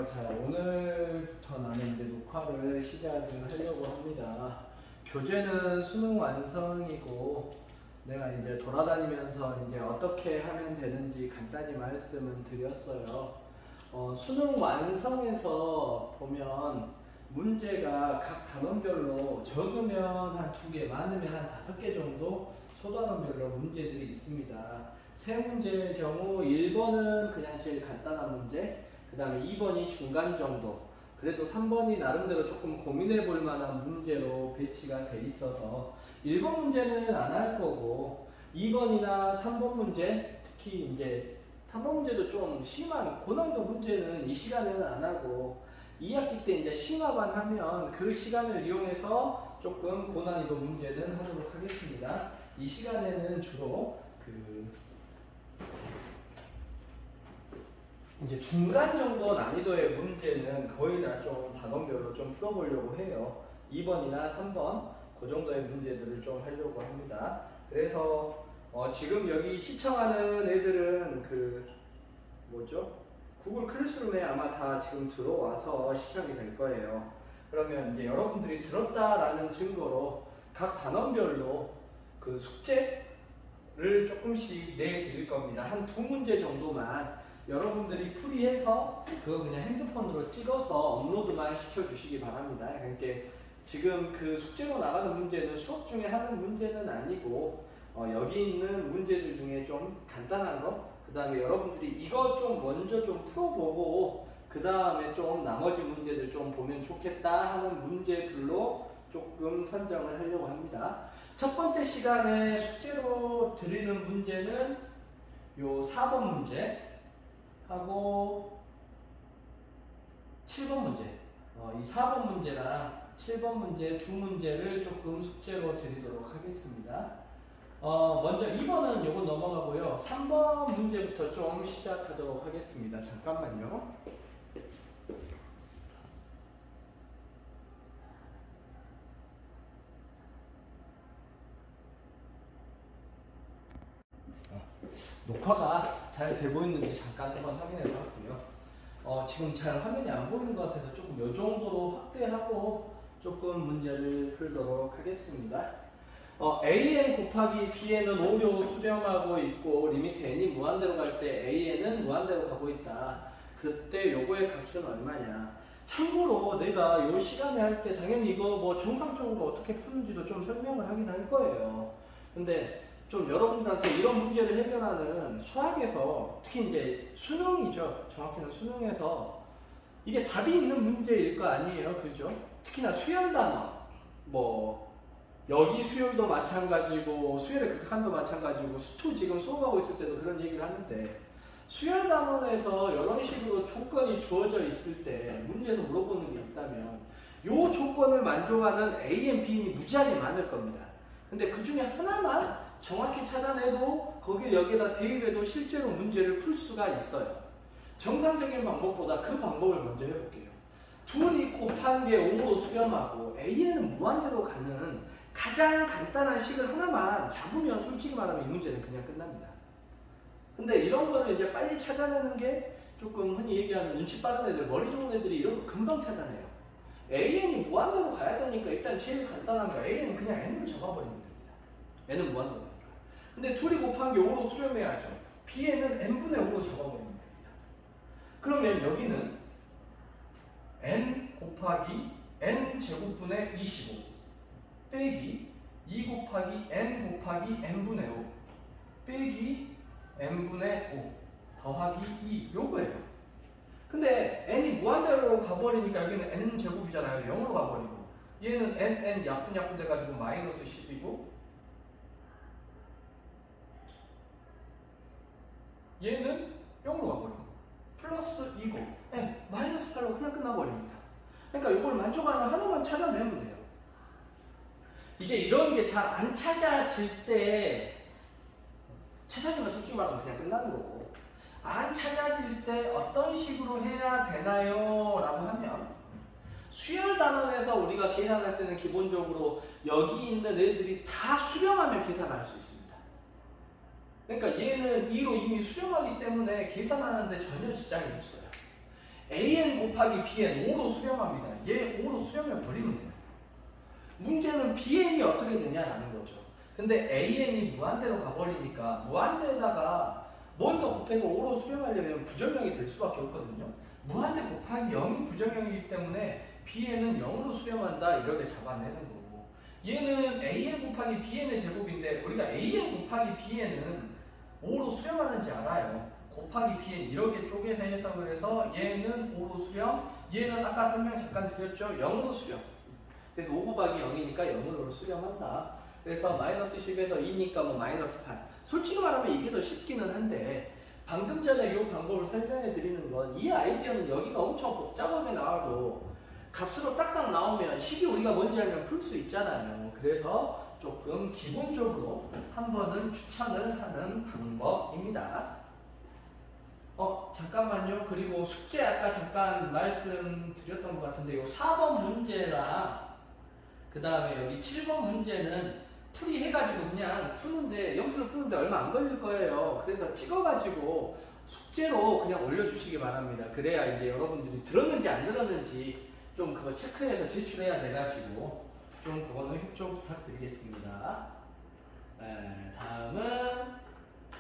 자, 오늘부터 나는 이제 녹화를 시작을 하려고 합니다. 교재는 수능 완성이고, 내가 이제 돌아다니면서 이제 어떻게 하면 되는지 간단히 말씀을 드렸어요. 수능 완성에서 보면 문제가 각 단원별로 적으면 한 2개, 많으면 한 5개 정도 소단원별로 문제들이 있습니다. 세 문제의 경우 1번은 그냥 제일 간단한 문제, 그 다음에 2번이 중간 정도, 그래도 3번이 나름대로 조금 고민해 볼 만한 문제로 배치가 돼 있어서 1번 문제는 안 할 거고 2번이나 3번 문제, 특히 이제 3번 문제도 좀 심한 고난도 문제는 이 시간에는 안 하고 2학기 때 이제 심화반 하면 그 시간을 이용해서 조금 고난이도 문제는 하도록 하겠습니다. 이 시간에는 주로 이제 중간 정도 난이도의 문제는 거의 다 좀 단원별로 좀 풀어보려고 해요. 2번이나 3번 그 정도의 문제들을 좀 하려고 합니다. 그래서 지금 여기 시청하는 애들은 구글 클래스룸에 아마 다 지금 들어와서 시청이 될 거예요. 그러면 이제 여러분들이 들었다라는 증거로 각 단원별로 그 숙제를 조금씩 내드릴 겁니다. 한 2문제 정도만 여러분들이 풀이해서 그거 그냥 핸드폰으로 찍어서 업로드만 시켜주시기 바랍니다. 그러니까 지금 그 숙제로 나가는 문제는 수업 중에 하는 문제는 아니고 여기 있는 문제들 중에 좀 간단한 거, 그 다음에 여러분들이 이거 좀 먼저 좀 풀어보고 그 다음에 좀 나머지 문제들 좀 보면 좋겠다 하는 문제들로 조금 선정을 하려고 합니다. 첫 번째 시간에 숙제로 드리는 문제는 요 4번 문제 하고 7번 문제, 이 4번 문제랑 7번 문제 2문제를 조금 숙제로 드리도록 하겠습니다. 먼저 2번은 요거 넘어가고요. 3번 문제부터 좀 시작하도록 하겠습니다. 잠깐만요. 녹화가 잘 되고 있는지 잠깐 한번 확인해 봤고요. 지금 잘 화면이 안 보이는 것 같아서 조금 요 정도로 확대하고 조금 문제를 풀도록 하겠습니다. AN 곱하기 Bn은 오류 수렴하고 있고 리미트 n이 무한대로 갈 때 AN은 무한대로 가고 있다. 그때 요거의 값은 얼마냐. 참고로 내가 요 시간에 할 때 당연히 이거 뭐 정상적으로 어떻게 푸는지도 좀 설명을 하긴 할 거예요. 근데 좀 여러분들한테 이런 문제를 해결하는 수학에서 특히 이제 수능이죠. 정확히는 수능에서 이게 답이 있는 문제일 거 아니에요. 그죠? 특히나 수열 단어, 여기 수열도 마찬가지고 수열의 극한도 마찬가지고 수투 지금 수업하고 있을 때도 그런 얘기를 하는데 수열 단원에서 이런 식으로 조건이 주어져 있을 때 문제에서 물어보는 게 있다면 이 조건을 만족하는 A, B이 무지하게 많을 겁니다. 근데 그 중에 하나만 정확히 찾아내도 거기를 여기에다 대입해도 실제로 문제를 풀 수가 있어요. 정상적인 방법보다 그 방법을 먼저 해볼게요. 둘이 곱한 게 5로 수렴하고 A에는 무한대로 가는 가장 간단한 식을 하나만 잡으면 솔직히 말하면 이 문제는 그냥 끝납니다. 근데 이런 거를 이제 빨리 찾아내는 게 조금 흔히 얘기하는 눈치 빠른 애들, 머리 좋은 애들이 이런 거 금방 찾아내요. AN이 무한대로 가야 되니까 일단 제일 간단한 거 AN은 그냥 N을 적어버리면 됩니다. N은 무한대로 가니까. 근데 둘이 곱한 게 5로 수렴해야죠. B에는 N분의 5로 적어버리면 됩니다. 그러면 여기는 N 곱하기 N 제곱분의 25 빼기 2 곱하기 N 곱하기 N분의 5 빼기 N분의 5 더하기 2 요거예요. 근데 N이 무한대로 가버리니까 여기는 N 제곱이잖아요. 0으로 가버리고 얘는 N 약분 돼가지고 마이너스 10이고 얘는 0으로 가버리고 플러스 2고 마이너스 8로 그냥 끝나버립니다. 그러니까 이걸 만족하는 하나만 찾아내면 돼요. 이제 이런 게 잘 안 찾아질 때 찾아지면 솔직히 말하면 그냥 끝나는 거고 안 찾아질 때 어떤 식으로 해야 되나요? 라고 하면 수열 단원에서 우리가 계산할 때는 기본적으로 여기 있는 애들이 다 수렴하면 계산할 수 있습니다. 그러니까 얘는 2로 이미 수렴하기 때문에 계산하는데 전혀 지장이 없어요. AN 곱하기 BN 5로 수렴합니다. 얘 5로 수렴해 버리면 돼요. 문제는 BN이 어떻게 되냐라는 거죠. 근데 AN이 무한대로 가버리니까 무한대에다가 먼저 곱해서 5로 수렴하려면 부정형이 될 수밖에 없거든요. 무한대 곱하기 0이 부정형이기 때문에 BN은 0으로 수렴한다 이렇게 잡아내는 거고, 얘는 AN 곱하기 BN의 제곱인데 우리가 AN 곱하기 BN은 5로 수렴하는지 알아요. 곱하기 BN 이렇게 쪼개서 해석을 해서 얘는 5로 수렴, 얘는 아까 설명 잠깐 드렸죠. 0으로 수렴. 그래서 5 곱하기 0이니까 0으로 수렴한다. 그래서 마이너스 10에서 2니까 뭐 마이너스 8. 솔직히 말하면 이게 더 쉽기는 한데 방금 전에 이 방법을 설명해 드리는 건 이 아이디어는 여기가 엄청 복잡하게 나와도 값으로 딱딱 나오면 식이 우리가 뭔지 알면 풀 수 있잖아요. 그래서 조금 기본적으로 한 번은 추천을 하는 방법입니다. 잠깐만요. 그리고 숙제 아까 잠깐 말씀드렸던 것 같은데 요 4번 문제랑 그 다음에 여기 7번 문제는 풀이해가지고 그냥 푸는데 영수를 푸는데 얼마 안 걸릴 거예요. 그래서 찍어가지고 숙제로 그냥 올려주시기 바랍니다. 그래야 이제 여러분들이 들었는지 안 들었는지 좀 그거 체크해서 제출해야 돼가지고 좀 그거는 협조 부탁드리겠습니다. 다음은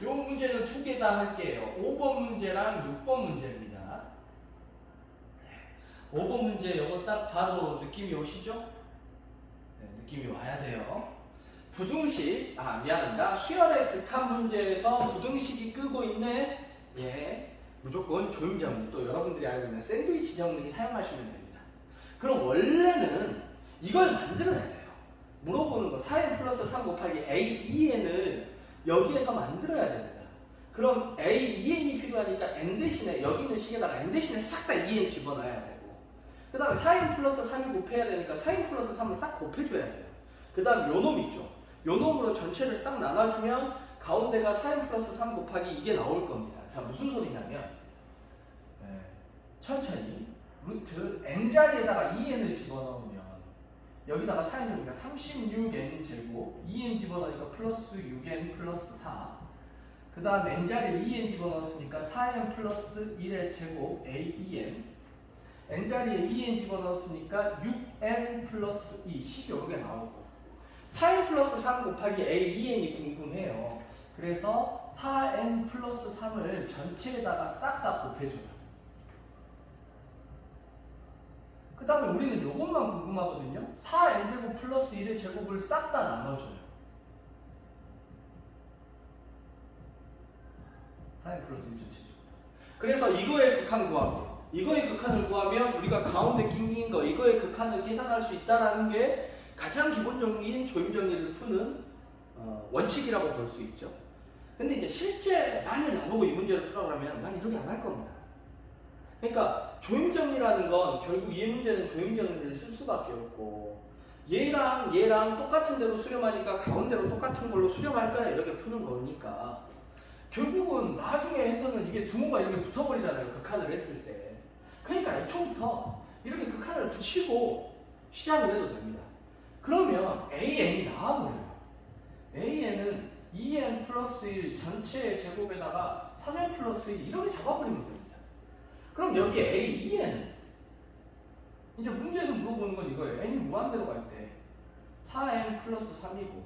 요 문제는 두 개 다 할게요. 5번 문제랑 6번 문제입니다. 5번 문제 요거 딱 봐도 느낌이 오시죠? 느낌이 와야 돼요. 부등식, 미안합니다. 수열의 극한 문제에서 부등식이 끄고 있네. 예, 무조건 조임정리. 또 여러분들이 알고 있는 샌드위치 정리 사용하시면 됩니다. 그럼 원래는 이걸 만들어야 돼요. 물어보는 거 4n 플러스 3 곱하기 a 2n을 여기에서 만들어야 됩니다. 그럼 a 2n이 필요하니까 n 대신에 여기 있는 식에다가 n 대신에 싹 다 2n 집어넣어야 되고, 그 다음에 4n 플러스 3이 곱해야 되니까 4n 플러스 3을 싹 곱해줘야 돼요. 그 다음 요 놈 있죠. 요 놈으로 전체를 싹 나눠주면 가운데가 4n 플러스 3 곱하기 이게 나올 겁니다. 자, 무슨 소리냐면 천천히 루트 n자리에다가 2n을 집어넣으면 여기다가 4n이니까 36n 제곱, 2n 집어넣으니까 플러스 6n 플러스 4, 그 다음 n자리에 2n 집어넣었으니까 4n 플러스 1의 제곱 a2n, n자리에 2n 집어넣었으니까 6n 플러스 2, 식이 요렇게 나오고, 4n 플러스 3 곱하기 a2n이 궁금해요. 그래서 4n 플러스 3을 전체에다가 싹 다 곱해줘요. 그 다음에 우리는 요것만 궁금하거든요. 4n제곱 플러스 1의 제곱을 싹 다 나눠줘요. 4n 플러스 1 전체제곱. 그래서 이거의 극한 구하고, 이거의 극한을 구하면 우리가 가운데 낀 거, 이거의 극한을 계산할 수 있다는 게 가장 기본적인 조임정리를 푸는 원칙이라고 볼 수 있죠. 근데 이제 실제 많이 나보고 이 문제를 풀어가면 난 이렇게 안 할 겁니다. 그러니까 조임정리라는 건 결국 이 문제는 조임정리를 쓸 수밖에 없고, 얘랑 얘랑 똑같은 대로 수렴하니까 가운데로 똑같은 걸로 수렴할 거야 이렇게 푸는 거니까 결국은 나중에 해서는 이게 두모가 이렇게 붙어버리잖아요. 극한을 했을 때. 그러니까 애초부터 이렇게 극한을 붙이고 시작을 해도 됩니다. 그러면 AN이 나와버려요. AN은 2n 플러스 1 전체의 제곱에다가 3n 플러스 1 이렇게 잡아버리면 됩니다. 그럼 여기 A, 2n은 이제 문제에서 물어보는 건 이거예요. n이 무한대로 갈 때 4n 플러스 3이고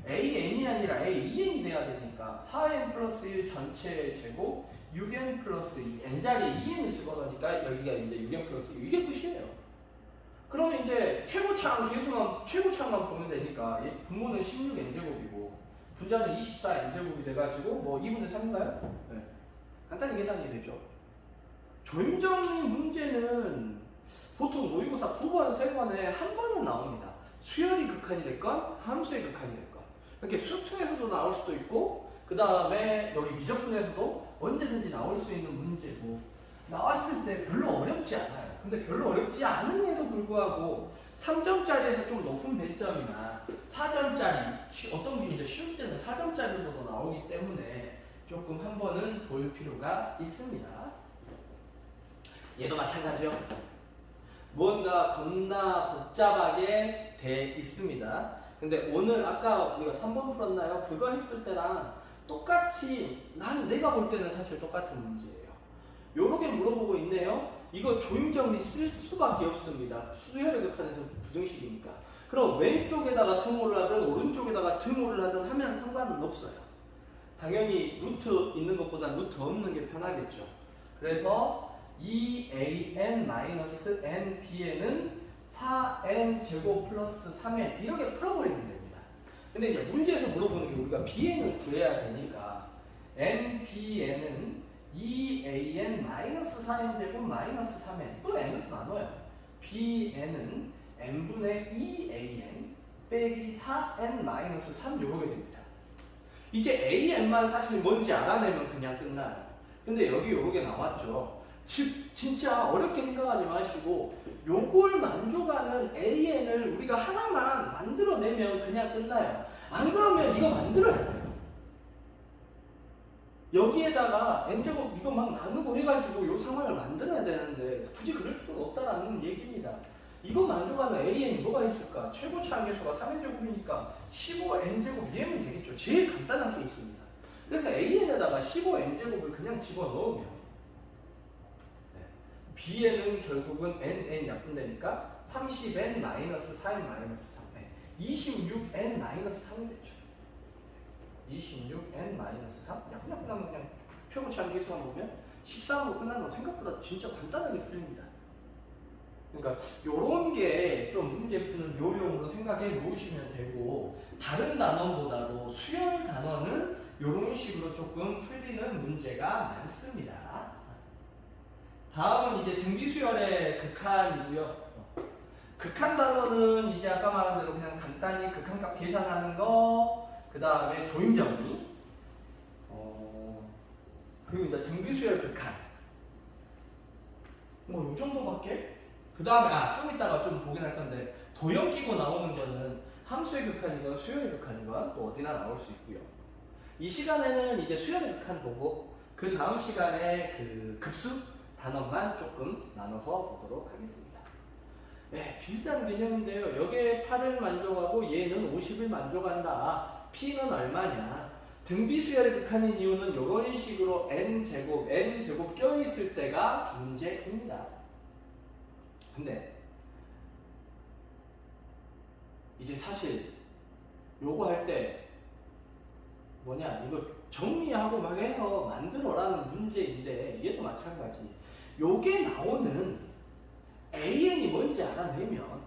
AN이 아니라 A2n이 돼야 되니까 4n 플러스 1 전체의 제곱 6n 플러스 2, n자리에 2n을 집어넣으니까 여기가 이제 6n 플러스 2, 이게 끝이에요. 그러면 이제 최고차항 계수만, 최고차항만 보면 되니까 분모는 16n제곱이고 분자는 24n제곱이 돼가지고 뭐 2분의 3인가요? 네. 간단히 계산이 되죠. 조임정리 문제는 보통 모의고사 2번, 3번에 한 번은 나옵니다. 수열이 극한이 됐건 함수의 극한이 됐건. 이렇게 수투에서도 나올 수도 있고, 그 다음에 여기 미적분에서도 언제든지 나올 수 있는 문제고, 나왔을 때 별로 어렵지 않아요. 근데 별로 어렵지 않음에도 불구하고 3점짜리에서 좀 높은 배점이나 4점짜리, 어떤 게 이제 쉬울 때는 4점짜리로도 나오기 때문에 조금 한 번은 볼 필요가 있습니다. 얘도 마찬가지요. 무언가 겁나 복잡하게 돼 있습니다. 근데 오늘 아까 우리가 3번 풀었나요? 그거 했을 때랑 똑같이 내가 볼 때는 사실 똑같은 문제예요. 요렇게 물어보고 있네요. 이거 조임정리 쓸 수밖에 없습니다. 수열의 극한에서 부등식이니까. 그럼 왼쪽에다가 등호를 하든 오른쪽에다가 등호를 하든 하면 상관은 없어요. 당연히 루트 있는 것보다 루트 없는 게 편하겠죠. 그래서 2an-nbn은 4n 제곱 플러스 3n 이렇게 풀어버리면 됩니다. 근데 이제 문제에서 물어보는 게 우리가 bn을 구해야 되니까 nbn은 2an-4n 제곱 마이너스 3n 또 n을 나눠요. bn은 n분의 2an 빼기 4n 마이너스 3 요렇게 됩니다. 이제 an만 사실 뭔지 알아내면 그냥 끝나요. 근데 여기 요게 나왔죠. 즉 진짜 어렵게 생각하지 마시고 요걸 만족하는 an을 우리가 하나만 만들어내면 그냥 끝나요. 안 그러면 이거 만들어야 돼요. 여기에다가 n제곱 이거 막 나누고 해가지고 요 상황을 만들어야 되는데 굳이 그럴 필요가 없다라는 얘기입니다. 이거 만족하는 an이 뭐가 있을까? 최고치 함계수가 3n제곱이니까 15n제곱 이해면 되겠죠. 제일 간단한 케이스입니다. 그래서 an에다가 15n제곱을 그냥 집어넣으면 bn은 결국은 nn 약분되니까 30n-4n-3에 26n-3이 되죠. 26n-3 약분하면 그냥 최고치 함계수만 보면 13으로 끝나는 거 생각보다 진짜 간단하게 풀립니다. 그러니까 요런 게 좀 문제 푸는 요령으로 생각해 놓으시면 되고 다른 단원보다도 수열 단원은 요런 식으로 조금 풀리는 문제가 많습니다. 다음은 이제 등비수열의 극한이고요. 극한 단원은 이제 아까 말한 대로 그냥 간단히 극한값 계산하는 거, 그 다음에 조임정리, 그리고 이제 등비수열 극한. 뭐 요 정도밖에? 그 다음에 좀 이따가 좀 보긴 할 건데 도형 끼고 나오는 거는 함수의 극한이건 수열의 극한이건 또 어디나 나올 수 있고요. 이 시간에는 이제 수열의 극한 보고 그 다음 시간에 그 급수 단원만 조금 나눠서 보도록 하겠습니다. 네, 비슷한 개념인데요. 여기에 8을 만족하고 얘는 50을 만족한다. P는 얼마냐? 등비수열의 극한인 이유는 이런 식으로 n제곱 껴있을 때가 문제입니다. 근데 이제 사실 요거 할 때 뭐냐 이거 정리하고 막 해서 만들어라는 문제인데 얘도 마찬가지. 요게 나오는 an이 뭔지 알아내면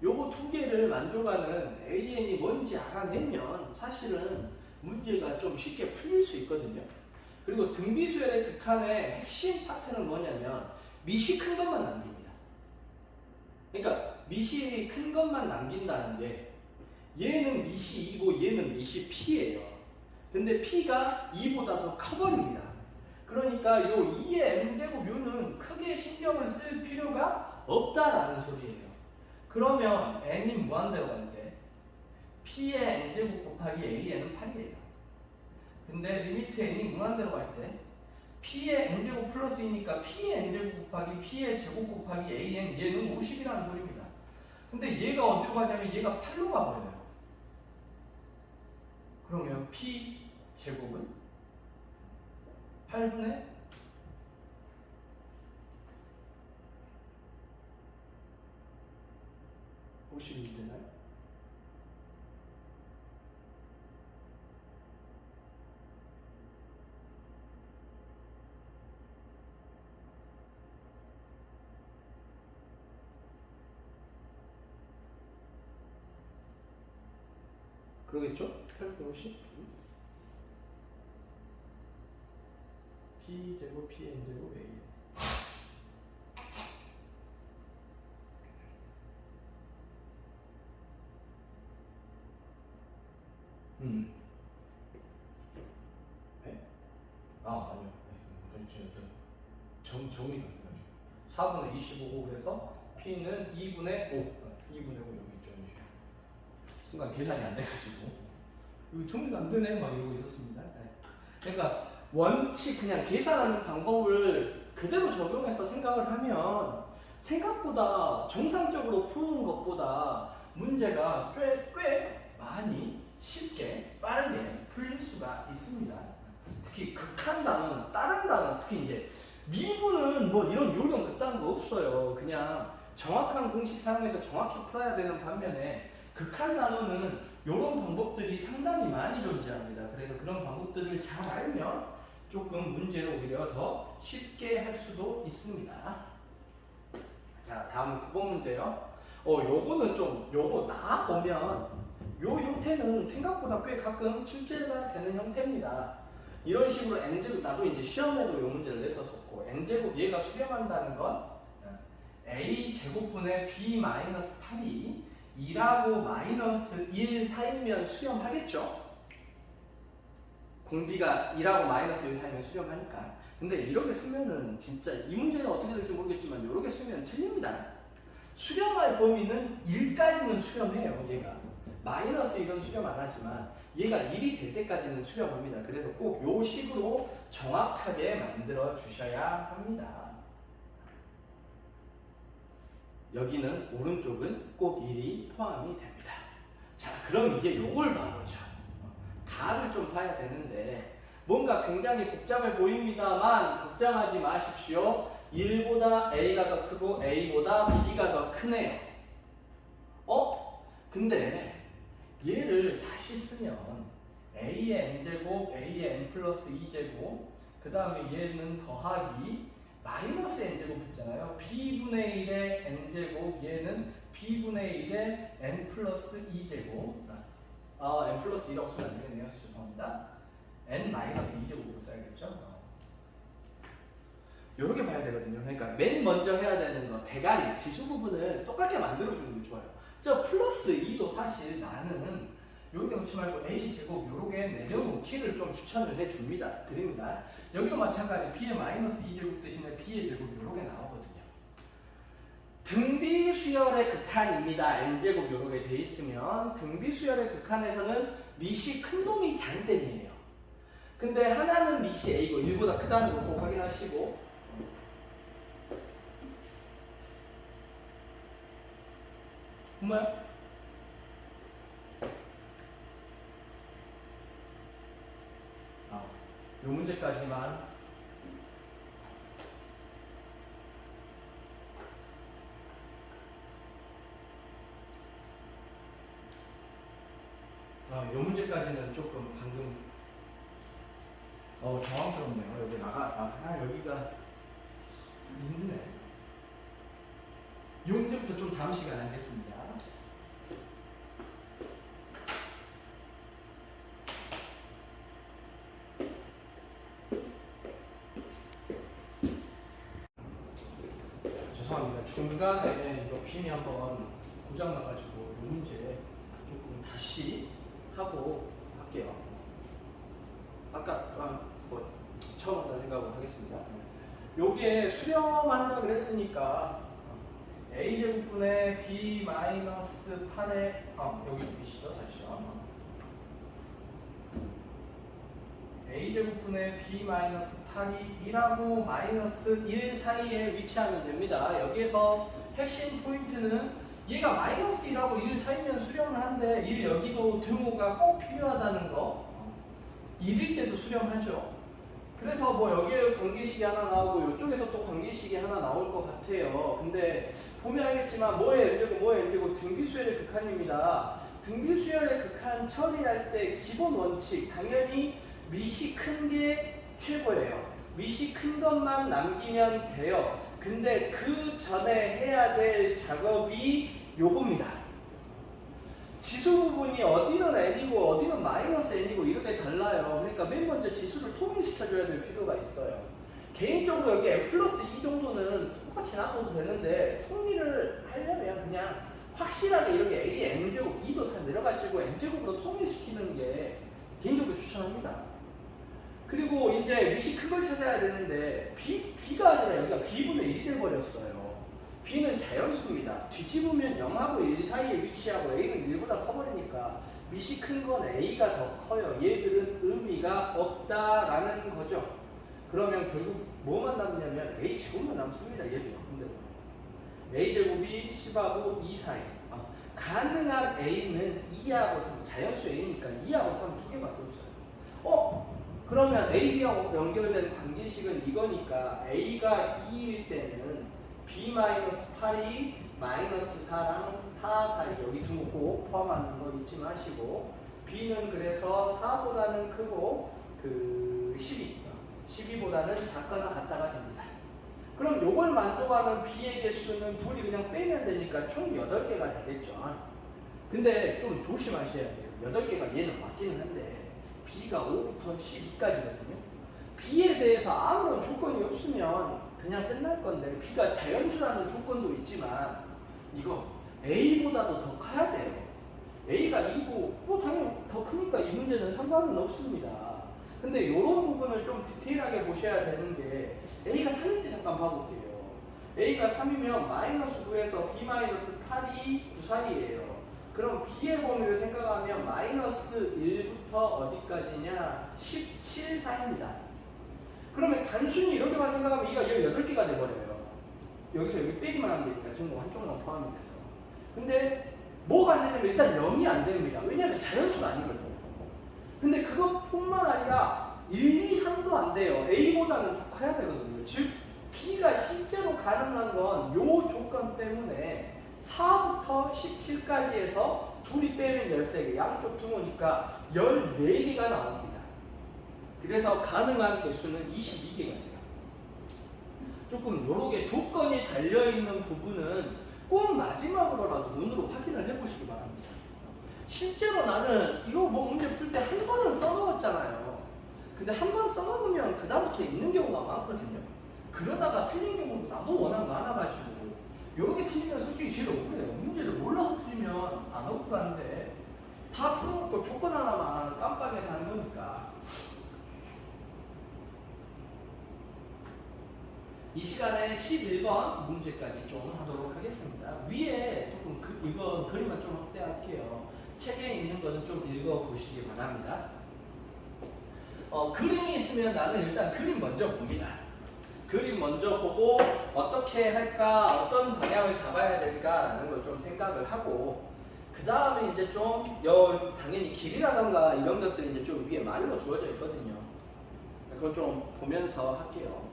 요거 두 개를 만족하는 an이 뭔지 알아내면 사실은 문제가 좀 쉽게 풀릴 수 있거든요. 그리고 등비수열의 극한의 핵심 파트는 뭐냐면 밑이 큰 것만 남깁니다. 그러니까 밑이 큰 것만 남긴다는 게 얘는 밑이 2고 얘는 밑이 P예요. 근데 P가 2보다 더 커버립니다. 그러니까 요 2의 n제곱 요는 크게 신경을 쓸 필요가 없다라는 소리예요. 그러면 n이 무한대로 갈 때 P의 n제곱 곱하기 an은 8이에요. 근데 리미트 n이 무한대로 갈 때 P의 n제곱 플러스 2니까 P의 n제곱 곱하기 P의 제곱 곱하기 an 얘는 50이라는 소리입니다. 근데 얘가 어디로 가냐면 얘가 8로 가버려요. 그러면 P 제곱은 8분의 50이 되나요? 그러겠죠? 850? P제곱 Pn제곱 A 네? 아니요. 정의가 안 돼가지고 4분의 25고 그래서 P는 2분의 5 2분의 5 여기 있죠. 순간 계산이 안 돼가지고 이거 정리가 안 되네 막 이러고 있었습니다. 네. 그러니까 원칙 그냥 계산하는 방법을 그대로 적용해서 생각을 하면 생각보다 정상적으로 푸는 것보다 문제가 꽤 많이 쉽게 빠르게 풀릴 수가 있습니다. 특히 극한 단어는 다른 단어 특히 이제 미분은 뭐 이런 요령 그딴 거 없어요. 그냥 정확한 공식 사용해서 정확히 풀어야 되는 반면에 극한 단어는 이런 방법들이 상당히 많이 존재합니다. 그래서 그런 방법들을 잘 알면 조금 문제를 오히려 더 쉽게 할 수도 있습니다. 자, 다음 9번 문제요. 요거는 좀, 요거 나와보면 요 형태는 생각보다 꽤 가끔 출제가 되는 형태입니다. 이런 식으로 n제곱, 나도 이제 시험에도 요 문제를 냈었었고, n제곱 얘가 수렴한다는 건 a제곱분의 b-8이 2라고 마이너스 1 사이면 수렴하겠죠? 공비가 2라고 마이너스 1 사이면 수렴하니까. 근데 이렇게 쓰면은 진짜 이 문제는 어떻게 될지 모르겠지만 이렇게 쓰면 틀립니다. 수렴할 범위는 1까지는 수렴해요, 얘가. 마이너스 1은 수렴 안 하지만 얘가 1이 될 때까지는 수렴합니다. 그래서 꼭 요 식으로 정확하게 만들어 주셔야 합니다. 여기는 오른쪽은 꼭 1이 포함이 됩니다. 자, 그럼 이제 요걸 봐보죠. 답을 좀 봐야 되는데 뭔가 굉장히 복잡해 보입니다만 걱정하지 마십시오. 1보다 A가 더 크고 A보다 B가 더 크네요. 근데 얘를 다시 쓰면 A의 N제곱, A의 N 플러스 2제곱 그 다음에 얘는 더하기 마이너스 N제곱 했잖아요. B분의 1의 N제곱 얘는 B분의 1의 N 플러스 2제곱 N 플러스 2라고 쓰면 안 되겠네요. 죄송합니다. N 마이너스 2제곱으로 써야겠죠. 이렇게 봐야 되거든요. 그러니까 맨 먼저 해야 되는 거 대가리, 지수 부분을 똑같게 만들어주는 게 좋아요. 저 플러스 2도 사실 나는 여기 놓지 말고 A제곱 요렇게 내려놓기를 좀 추천을 해줍니다. 드립니다. 여기도 마찬가지 B의 마이너스 2제곱 대신에 B의 제곱 요렇게 나오거든요. 등비수열의 극한입니다. N제곱 요렇게 돼 있으면 등비수열의 극한에서는 밑이 큰 놈이 장땡이에요. 근데 하나는 밑이 A고 1보다 크다는 거 꼭 확인하시고 뭐야? 요 문제까지만 요 문제까지는 조금 방금 당황스럽네요. 여기 여기가 힘드네. 요 문제부터 좀 다음 시간에 하겠습니다. 죄송합니다. 중간에 이거 핀이 한번 고장나가지고 이 문제 조금 다시 하고 할게요. 아까 처음 한다는 생각으로 하겠습니다. 요게 수렴한다 그랬으니까 A제곱분의 B-8의 여기 B시죠? 다시요. A제곱분의 B-8이 2라고 마이너스 1 사이에 위치하면 됩니다. 여기에서 핵심 포인트는 얘가 마이너스 1하고 1 사이면 수렴을 한데 1 여기도 등호가 꼭 필요하다는 거. 1일 때도 수렴하죠. 그래서 뭐 여기에 관계식이 하나 나오고 이쪽에서 또 관계식이 하나 나올 것 같아요. 근데 보면 알겠지만 뭐의 N제곱 뭐의 N제곱 등비수열의 극한입니다. 등비수열의 극한 처리할 때 기본 원칙 당연히 밑이 큰 게 최고예요. 밑이 큰 것만 남기면 돼요. 근데 그 전에 해야 될 작업이 요겁니다. 지수 부분이 어디는 n이고 어디는 마이너스 n이고 이렇게 달라요. 그러니까 맨 먼저 지수를 통일시켜줘야 될 필요가 있어요. 개인적으로 여기 n 플러스 2 정도는 똑같이 놔둬도 되는데 통일을 하려면 그냥 확실하게 이렇게 a, n제곱, 2도 다 내려가지고 n제곱으로 통일시키는 게 개인적으로 추천합니다. 그리고 이제 밑이 큰 걸 찾아야 되는데 b가 아니라 여기가 b분의 1이 돼버렸어요. b는 자연수입니다. 뒤집으면 0하고 1 사이에 위치하고 a는 1보다 커버리니까 밑이 큰 건 a가 더 커요. 얘들은 의미가 없다라는 거죠. 그러면 결국 뭐만 남냐면 a제곱만 남습니다. 얘도 a제곱이 10하고 2 사이. 가능한 a는 2하고 3, 자연수 a니까 2하고 3 두 개밖에 없어요. 그러면 AB와 연결된 관계식은 이거니까 A가 2일 때는 B-8이 -4랑 4 사이 여기 두고 포함하는 거 잊지 마시고 B는 그래서 4보다는 크고 그 12보다는 작거나 같다가 됩니다. 그럼 요걸 만족하는 B의 개수는 둘이 그냥 빼면 되니까 총 8개가 되겠죠. 근데 좀 조심하셔야 돼요. 8개가 얘는 맞기는 한데 B가 5부터 12까지거든요. B에 대해서 아무런 조건이 없으면 그냥 끝날 건데 B가 자연수라는 조건도 있지만 이거 A보다도 더 커야 돼요. A가 2고 뭐 당연히 더 크니까 이 문제는 상관은 없습니다. 근데 이런 부분을 좀 디테일하게 보셔야 되는 게 A가 3인지 잠깐 봐볼게요. A가 3이면 -9에서 B-8이 9 사이예요. 그럼 B의 범위를 생각하면 -1부터 어디까지냐? 17 사이입니다. 그러면 단순히 이렇게만 생각하면 이가 18개가 돼버려요. 여기서 여기 빼기만 하면 되니까 전부 한쪽만 포함이 돼서. 근데 뭐가 안 되냐면 일단 0이 안 됩니다. 왜냐하면 자연수가 아니거든요. 근데 그것뿐만 아니라 1, 2, 3도 안 돼요. A보다는 더 커야 되거든요. 즉 B가 실제로 가능한 건 이 조건 때문에 4부터 17까지 해서 둘이 빼면 13개, 양쪽 등호니까 14개가 나옵니다. 그래서 가능한 개수는 22개가 돼요. 조금 요렇게 조건이 달려있는 부분은 꼭 마지막으로라도 눈으로 확인을 해보시기 바랍니다. 실제로 나는 이거 뭐 문제 풀 때 한 번은 써먹었잖아요. 근데 한 번 써먹으면 그 다음부터 있는 경우가 많거든요. 그러다가 틀린 경우도 나도 워낙 많아가지고 요렇게 틀리면 솔직히 제일 억울해요. 문제를 몰라서 틀리면 안 억울한데 다 풀어놓고 조건 하나만 깜빡해서 하는 거니까. 이 시간에 11번 문제까지 좀 하도록 하겠습니다. 위에 조금 이건 그림만 좀 확대할게요. 책에 있는 거는 좀 읽어보시기 바랍니다. 그림이 있으면 나는 일단 그림 먼저 봅니다. 그림 먼저 보고 어떻게 할까, 어떤 방향을 잡아야 될까라는 걸 좀 생각을 하고 그 다음에 이제 좀 당연히 길이라던가 이런 것들이 이제 좀 위에 말로 주어져 있거든요. 그걸 좀 보면서 할게요.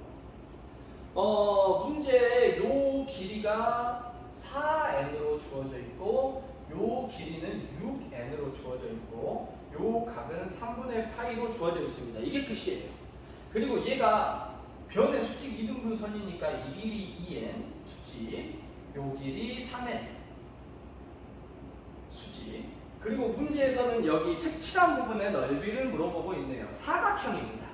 문제에 요 길이가 4n으로 주어져 있고 요 길이는 6n으로 주어져 있고 요 각은 3분의 파이로 주어져 있습니다. 이게 끝이에요. 그리고 얘가 변의 수직 이등분선이니까 이 길이 2n 수직, 요 길이 3n 수직. 그리고 문제에서는 여기 색칠한 부분의 넓이를 물어보고 있네요. 사각형입니다.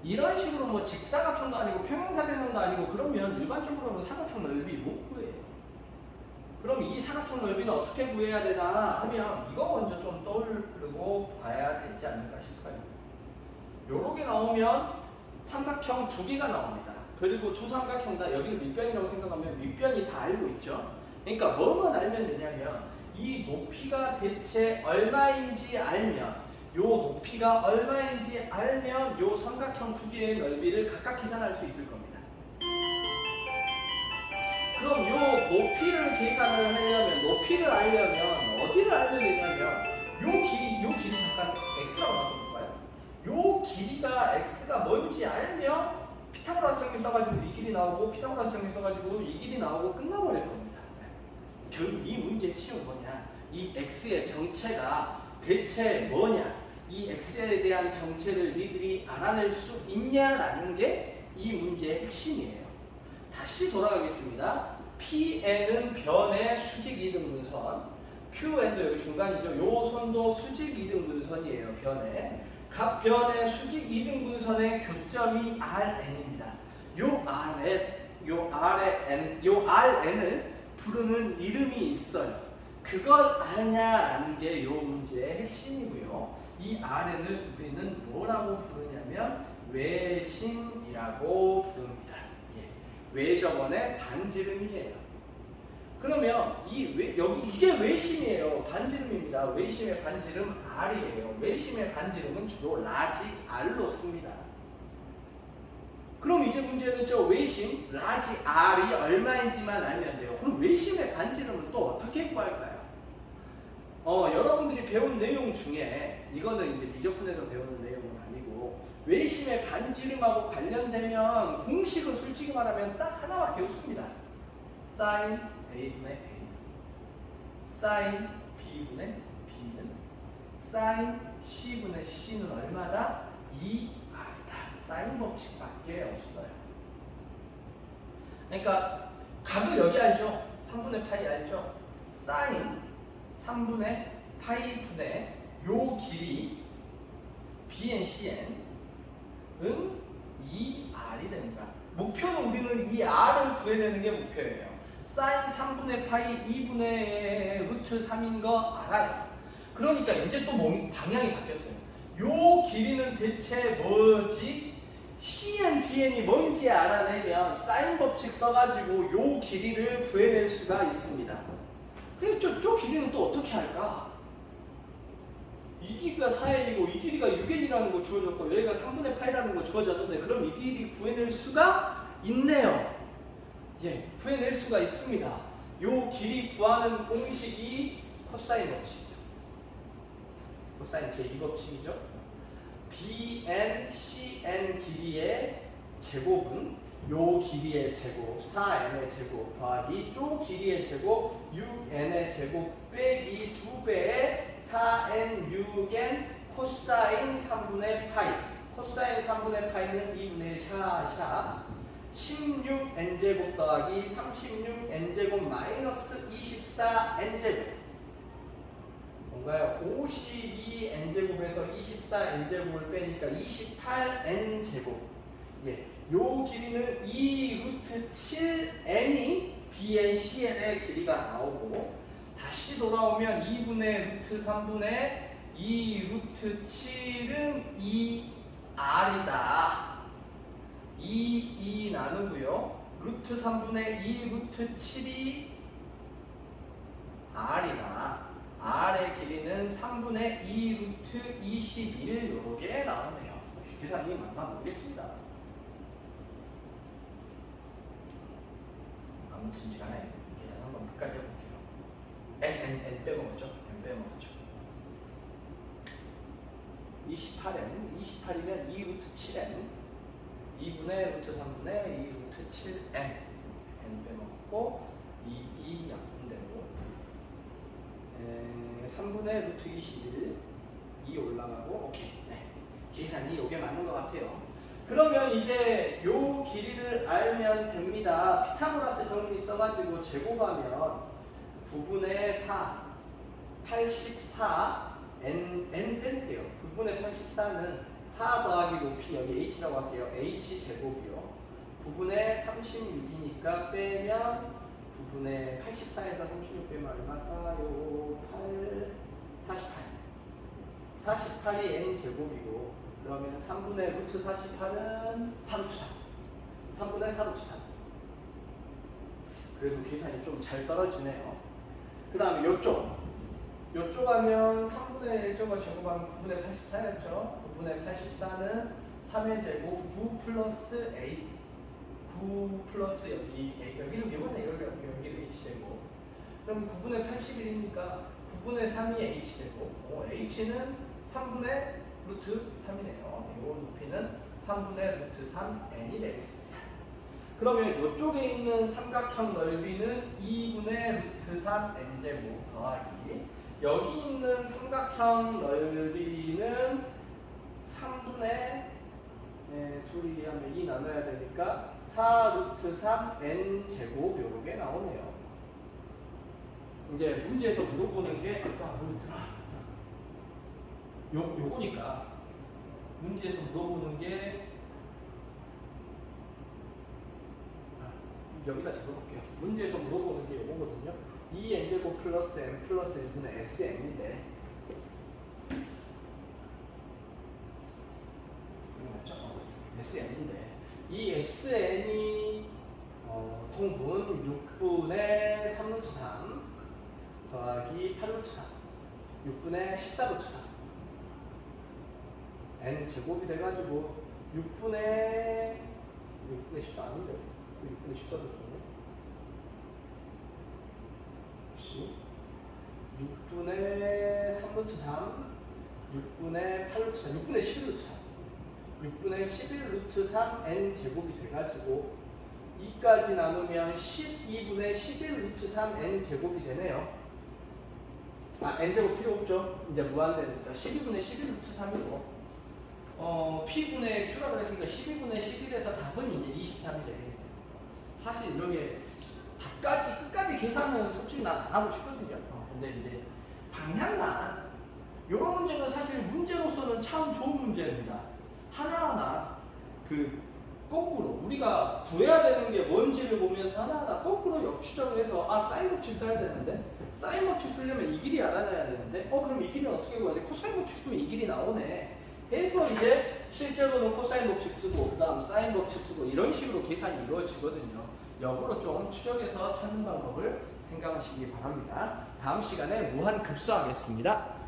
이런 식으로 뭐 직사각형도 아니고 평행사변형도 아니고 그러면 일반적으로는 사각형 넓이 못 구해요. 그럼 이 사각형 넓이는 어떻게 구해야 되나 하면 이거 먼저 좀 떠오르고 봐야 되지 않을까 싶어요. 요렇게 나오면 삼각형 2개가 나옵니다. 그리고 두 삼각형 다 여기를 밑변이라고 생각하면 밑변이 다 알고 있죠. 그러니까 뭐만 알면 되냐면 이 높이가 대체 얼마인지 알면 요 높이가 얼마인지 알면 요 삼각형 2개의 넓이를 각각 계산할 수 있을 겁니다. 그럼 요 높이를 계산을 하려면 높이를 알려면 어디를 알면 되냐면 요 길이 잠깐 x라고 놔둬볼까요? 요 길이가 x가 뭔지 알면 피타고라스 정리 써가지고 이 길이 나오고 피타고라스 정리 써가지고 이 길이 나오고 끝나버릴 겁니다. 결국 이 문제의 핵심은 뭐냐? 이 x의 정체가 대체 뭐냐? 이 x에 대한 정체를 니들이 알아낼 수 있냐라는 게 이 문제의 핵심이에요. 다시 돌아가겠습니다. PN은 변의 수직 이등분선, QN도 여기 중간이죠. 요 선도 수직 이등분선이에요. 변의. 각 변의 수직 이등분선의 교점이 RN입니다. 요 RN을 부르는 이름이 있어요. 그걸 아냐라는 게 요 문제의 핵심이고요. 이 RN을 우리는 뭐라고 부르냐면 외심이라고 부릅니다. 외접원의 반지름이에요. 그러면 이게 외심이에요. 반지름입니다. 외심의 반지름 R이에요. 외심의 반지름은 주로 라지 R로 씁니다. 그럼 이제 문제는 저 외심 라지 R이 얼마인지만 알면 돼요. 그럼 외심의 반지름은 또 어떻게 구할까요? 여러분들이 배운 내용 중에 이거는 이제 미적분에서 배우는 내용은 아니고 외심의 반지름하고 관련되면 공식은 솔직히 말하면 딱 하나밖에 없습니다. sin A분의 A, sin B분의 B는 sin C분의 C는 얼마다? 2R이다. 사인 법칙밖에 없어요. 그러니까 각을 여기 알죠? 3분의 파이 알죠? sin 3분의 파이 분의 요 길이 BN, CN 은 2R이 됩니다. 목표는 우리는 이 R을 구해내는 게 목표예요. sin 3분의 파이 2분의 루트 3인 거 알아요. 그러니까 이제 또 방향이 바뀌었어요. 요 길이는 대체 뭐지? CN, BN이 뭔지 알아내면 사인 법칙 써가지고 요 길이를 구해낼 수가 있습니다. 근데 저 길이는 또 어떻게 할까? 이 길이가 4n이고 이 길이가 6n이라는 거 주어졌고 여기가 3분의 8이라는 거 주어졌는데 그럼 이 길이 구해낼 수가 있네요. 예, 구해낼 수가 있습니다. 요 길이 구하는 공식이 코사인 법칙이죠. 코사인 제2법칙이죠. BN, CN 길이의 제곱은 요 길이의 제곱 4n의 제곱 더하기 쪼 길이의 제곱 6n의 제곱 빼기 2배의 4n 6n 코사인 3분의 파이. 코사인 3분의 파이는 2분의 샤 16n제곱 더하기 36n제곱 마이너스 24n제곱 뭔가요? 52n제곱에서 24n제곱을 빼니까 28n제곱. 예, 요 길이는 2 루트 7n이 BN, CN의 길이가 나오고 다시 돌아오면 2분의 루트 3분의 2 루트 7은 2R이다. 2 나누고요. 루트 3분의 2 루트 7이 R이다. R의 길이는 3분의 2 루트 21 요렇게 나오네요. 혹시 계산이 맞나 모르겠습니다. 아무튼 시간에 계산 한번 끝까지 해볼게요. N 빼먹었죠? N 빼먹었죠. 28N, 28이면 2 루트 7N 2분의 루트 3분의 2 루트 7N N 빼먹었고 2 약분되고 3분의 루트 21 2 올라가고 오케이. 네. 계산이 요게 맞는 것 같아요. 그러면 이제 요 길이를 알면 됩니다. 피타고라스 정리 써가지고 제곱하면 9분의 4 84 n 뺄게요. 9분의 84는 4 더하기 높이 여기 h라고 할게요. h 제곱이요. 9분의 36이니까 빼면 9분의 84에서 36 빼면 얼마일까요? 48이 n 제곱이고 그러면 3분의 루트 48은 4루트 3. 3분의 4루트 3. 그래도 계산이 좀 잘 떨어지네요. 그 다음에 요쪽 하면 3분의 1쪽을 제곱하면 9분의 84였죠. 9분의 84는 3의 제곱 9 플러스 a 9 플러스 여기는 이번에 여기는 h제곱. 그럼 9분의 81이니까 9분의 3이 h제곱. h는 3분의 루트 3이네요. 이 높이는 3분의 루트 3n이 되겠습니다. 그러면 이쪽에 있는 삼각형 넓이는 2분의 루트 3n제곱 더하기 여기 있는 삼각형 넓이는 3분의 둘이 하면 2 나눠야 되니까 4 루트 3n 제곱 요렇게 나오네요. 이제 문제에서 물어보는 게 아까 뭐였더라? 요거니까 문제에서 물어보는 게 여기다 적어볼게요. 문제에서 물어보는 게 요거거든요. 2n제곱 플러스 n 플러스 1분의 sn인데 맞죠? sn인데 이 sn이 통분 6분의 3루트 3 더하기 8루트 3 6분의 14루트 3 n 제곱이 돼가지고 6분의 14 아닌데 6분의 14도 좋네. 6분의 3루트 3 6분의 8루트 3 6분의 11루트 3 6분의 11 루트 3 n 제곱이 돼가지고 2까지 나누면 12분의 11 루트 3 n 제곱이 되네요. n 제곱 필요 없죠? 이제 무한대니까 12분의 11 루트 3이고 p분의 q라 그랬으니까 12분의 11에서 답은 이제 23이 되겠네요. 사실 이렇게 답까지 끝까지 계산은 솔직히 난 안 하고 싶거든요. 근데 이제 방향만 이런 문제는 사실 문제로서는 참 좋은 문제입니다. 하나하나 그 거꾸로 우리가 구해야 되는 게 뭔지를 보면서 하나하나 거꾸로 역추적을 해서 사인 법칙 써야 되는데 사인 법칙 쓰려면 이 길이 알아내야 되는데 그럼 이 길이는 어떻게 구해야 돼? 코사인 법칙 쓰면 이 길이 나오네 해서 이제 실제로는 코사인 법칙 쓰고 그 다음 사인 법칙 쓰고 이런 식으로 계산이 이루어지거든요. 역으로 좀 추적해서 찾는 방법을 생각하시기 바랍니다. 다음 시간에 무한급수하겠습니다.